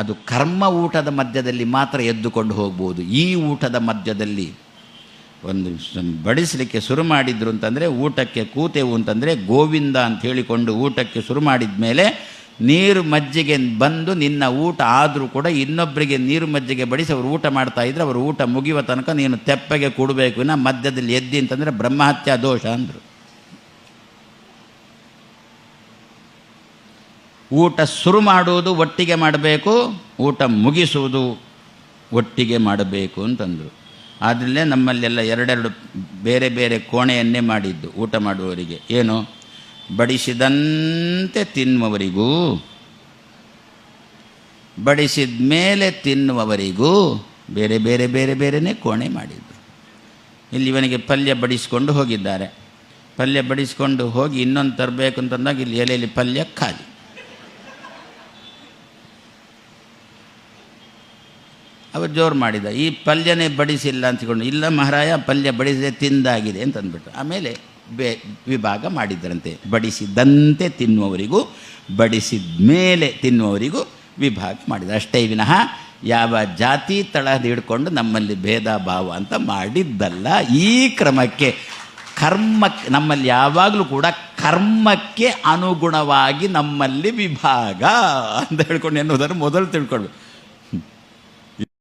ಅದು ಕರ್ಮ ಊಟದ ಮಧ್ಯದಲ್ಲಿ ಮಾತ್ರ ಎದ್ದುಕೊಂಡು ಹೋಗ್ಬೋದು. ಈ ಊಟದ ಮಧ್ಯದಲ್ಲಿ ಒಂದು ಬಡಿಸಲಿಕ್ಕೆ ಶುರು ಮಾಡಿದ್ರು ಅಂತಂದರೆ, ಊಟಕ್ಕೆ ಕೂತೆವು ಅಂತಂದರೆ ಗೋವಿಂದ ಅಂತ ಹೇಳಿಕೊಂಡು ಊಟಕ್ಕೆ ಶುರು ಮಾಡಿದ ಮೇಲೆ ನೀರು ಮಜ್ಜಿಗೆ ಬಂದು ನಿನ್ನ ಊಟ ಆದರೂ ಕೂಡ ಇನ್ನೊಬ್ಬರಿಗೆ ನೀರು ಮಜ್ಜಿಗೆ ಬಡಿಸಿ ಅವರು ಊಟ ಮಾಡ್ತಾಯಿದ್ರೆ ಅವರು ಊಟ ಮುಗಿಯುವ ತನಕ ನೀನು ತೆಪ್ಪಗೆ ಕೊಡಬೇಕು, ಇನ್ನು ಮಧ್ಯದಲ್ಲಿ ಎದ್ದಿ ಅಂತಂದರೆ ಬ್ರಹ್ಮಹತ್ಯಾ ದೋಷ ಅಂದರು. ಊಟ ಶುರು ಮಾಡುವುದು ಒಟ್ಟಿಗೆ ಮಾಡಬೇಕು, ಊಟ ಮುಗಿಸುವುದು ಒಟ್ಟಿಗೆ ಮಾಡಬೇಕು ಅಂತಂದರು. ಆದ್ರಲ್ಲೇ ನಮ್ಮಲ್ಲೆಲ್ಲ ಎರಡೆರಡು ಬೇರೆ ಬೇರೆ ಕೋಣೆಯನ್ನೇ ಮಾಡಿದ್ದು ಊಟ ಮಾಡುವವರಿಗೆ. ಏನು, ಬಡಿಸಿದಂತೆ ತಿನ್ನುವವರಿಗೂ ಬಡಿಸಿದ ಮೇಲೆ ತಿನ್ನುವವರಿಗೂ ಬೇರೆ ಬೇರೆ ಬೇರೆ ಬೇರೆಯೇ ಕೋಣೆ ಮಾಡಿದ್ದು. ಇಲ್ಲಿ ಇವನಿಗೆ ಪಲ್ಯ ಬಡಿಸ್ಕೊಂಡು ಹೋಗಿದ್ದಾರೆ. ಪಲ್ಯ ಬಡಿಸ್ಕೊಂಡು ಹೋಗಿ ಇನ್ನೊಂದು ತರಬೇಕು ಅಂತಂದಾಗ ಇಲ್ಲಿ ಎಲೆಯಲ್ಲಿ ಪಲ್ಯ ಖಾಲಿ. ಅವರು ಜೋರು ಮಾಡಿದ, ಈ ಪಲ್ಯನೇ ಬಡಿಸಿಲ್ಲ ಅಂತ್ಕೊಂಡು. ಇಲ್ಲ ಮಹಾರಾಯ, ಪಲ್ಯ ಬಡಿಸದೆ ತಿಂದಾಗಿದೆ ಅಂತಂದ್ಬಿಟ್ಟು ಆಮೇಲೆ ವಿಭಾಗ ಮಾಡಿದ್ದರಂತೆ. ಬಡಿಸಿದಂತೆ ತಿನ್ನುವವರಿಗೂ ಬಡಿಸಿದ ಮೇಲೆ ತಿನ್ನುವವರಿಗೂ ವಿಭಾಗ ಮಾಡಿದ. ಅಷ್ಟೇ ವಿನಃ ಯಾವ ಜಾತಿ ತಳಹದ ಹಿಡ್ಕೊಂಡು ನಮ್ಮಲ್ಲಿ ಭೇದ ಭಾವ ಅಂತ ಮಾಡಿದ್ದಲ್ಲ. ಈ ಕ್ರಮಕ್ಕೆ ಕರ್ಮಕ್ಕೆ ನಮ್ಮಲ್ಲಿ ಯಾವಾಗಲೂ ಕೂಡ ಕರ್ಮಕ್ಕೆ ಅನುಗುಣವಾಗಿ ನಮ್ಮಲ್ಲಿ ವಿಭಾಗ ಅಂತ ಹೇಳ್ಕೊಂಡು ಎನ್ನುವುದನ್ನು ಮೊದಲು ತಿಳ್ಕೊಳ್ಬೇಕು.